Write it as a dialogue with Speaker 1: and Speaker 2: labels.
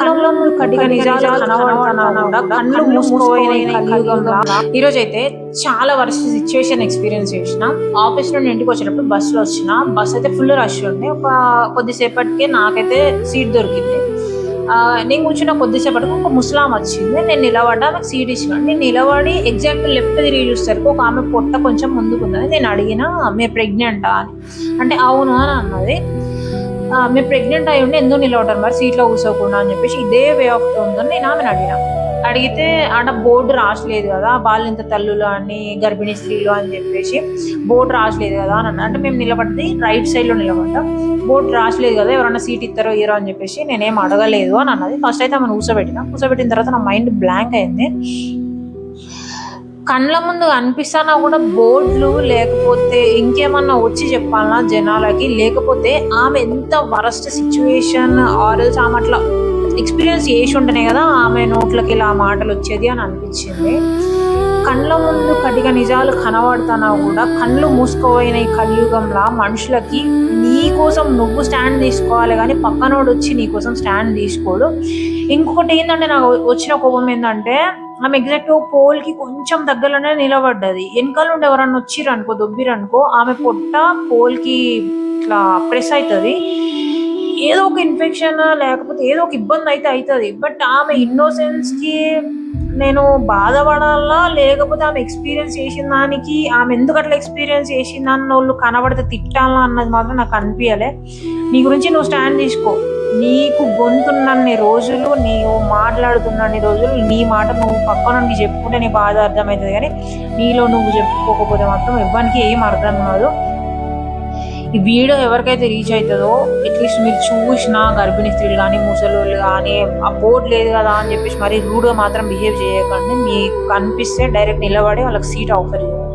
Speaker 1: కళ్ళ ముందు కటిక నిజాలు కనబడుతున్నా కూడా కళ్ళు మూసుకోపోయిన కలియుగంలో ఈరోజు అయితే చాలా వర్స్ట్ సిచ్యువేషన్ ఎక్స్పీరియన్స్ చేసిన. ఆఫీస్ నుండి ఇంటికి వచ్చేటప్పుడు బస్సులో వచ్చిన. బస్ అయితే ఫుల్ రష్ ఉండే. కొద్దిసేపటికే నాకైతే సీట్ దొరికింది. నేను కూర్చున్న కొద్దిసేపటికి ఒక ముస్లాం వచ్చింది. నేను నిలబడ్డా, నాకు సీట్ ఇచ్చిన. నేను నిలబడి ఎగ్జాక్ట్ లెఫ్ట్ తిరిగి చూస్తారు ఒక ఆమె పొట్ట కొంచెం ముందుకుందని. నేను అడిగిన, మీరు ప్రెగ్నెంటా అని. అంటే అవును అని అన్నది. మీరు ప్రెగ్నెంట్ అయి ఉండి ఎందుకు నిలబడ్డారు మరి సీట్లో కూర్చోకుండా అని చెప్పేసి ఇదే వే ఆఫ్ టోన్తో నేను ఆమెను అడిగితే అంటే బోర్డు రాసలేదు కదా, బాలింత తల్లులు అని, గర్భిణీ స్త్రీలు అని చెప్పేసి బోర్డు రాసలేదు కదా అని అన్న. అంటే మేము నిలబడి రైట్ సైడ్ లో నిలబడ్డాం, బోర్డు రాసలేదు కదా, ఎవరైనా సీట్ ఇస్తారో ఇయ్యరో అని చెప్పేసి నేనేం అడగలేదు అని అన్నది. ఫస్ట్ అయితే ఆమెను కూర్చోబెట్టిన తర్వాత నా మైండ్ బ్లాంక్ అయింది. కళ్ళ ముందు కనిపిస్తానా కూడా బోర్డులు లేకపోతే ఇంకేమన్నా వచ్చి చెప్పాలన్నా జనాలకి, లేకపోతే ఆమె ఎంత వరస్ట్ సిచ్యువేషన్ ఆర్ఎల్స్ ఆమె అట్లా ఎక్స్పీరియన్స్ చేసి ఉంటేనే కదా ఆమె నోట్లకి ఇలా మాటలు వచ్చేది అని అనిపించింది. కళ్ళ ముందు కటిక నిజాలు కనబడుతున్నా కూడా కళ్ళు మూసుకోపోయిన ఈ కలియుగంలో మనుషులకి నీ కోసం నువ్వు స్టాండ్ తీసుకోవాలి కానీ పక్కనోడు వచ్చి నీ కోసం స్టాండ్ తీసుకోడు. ఇంకొకటి ఏంటంటే నాకు వచ్చిన కోపం ఏంటంటే, ఆమె ఎగ్జాక్ట్ పోల్ కి కొంచెం దగ్గరలోనే నిలబడ్డది. వెనకాల నుండి ఎవరన్నా వచ్చిరనుకో, దొబ్బిరనుకో, ఆమె పొట్ట పోల్ కి ఇట్లా ప్రెస్ అవుతుంది. ఏదో ఒక ఇన్ఫెక్షన్ లేకపోతే ఏదో ఒక ఇబ్బంది అయితే అవుతుంది. బట్ ఆమె ఇన్నోసెన్స్ కి నేను బాధపడాలా, లేకపోతే ఆమె ఎక్స్పీరియన్స్ చేసిన దానికి ఆమె ఎందుకు అట్లా ఎక్స్పీరియన్స్ చేసింది అన్న వాళ్ళు కనబడితే తిట్టాలా అన్నది మాత్రం నాకు అనిపించలే. నీ గురించి నువ్వు స్టాండ్ తీసుకో. నీకు గొంతున్నన్ని రోజులు, నీవు మాట్లాడుతున్నన్ని రోజులు నీ మాట నువ్వు పక్క నుండి చెప్పుకుంటే నీ బాధ అర్థమవుతుంది. కానీ నీలో నువ్వు చెప్పుకోకపోతే మాత్రం ఎవరికి ఏం అర్థం కాదు. ఈ వీడియో ఎవరికైతే రీచ్ అవుతుందో, అట్లీస్ట్ మీరు చూసిన గర్భిణీ స్త్రీలు కానీ, ముసలోళ్ళు కానీ, ఆ బోర్డు లేదు కదా అని చెప్పేసి మరీ రూడ్గా మాత్రం బిహేవ్ చేయకండి. మీకు కనిపిస్తే డైరెక్ట్ నిలబడి వాళ్ళకి సీట్ ఆఫర్ చేయండి.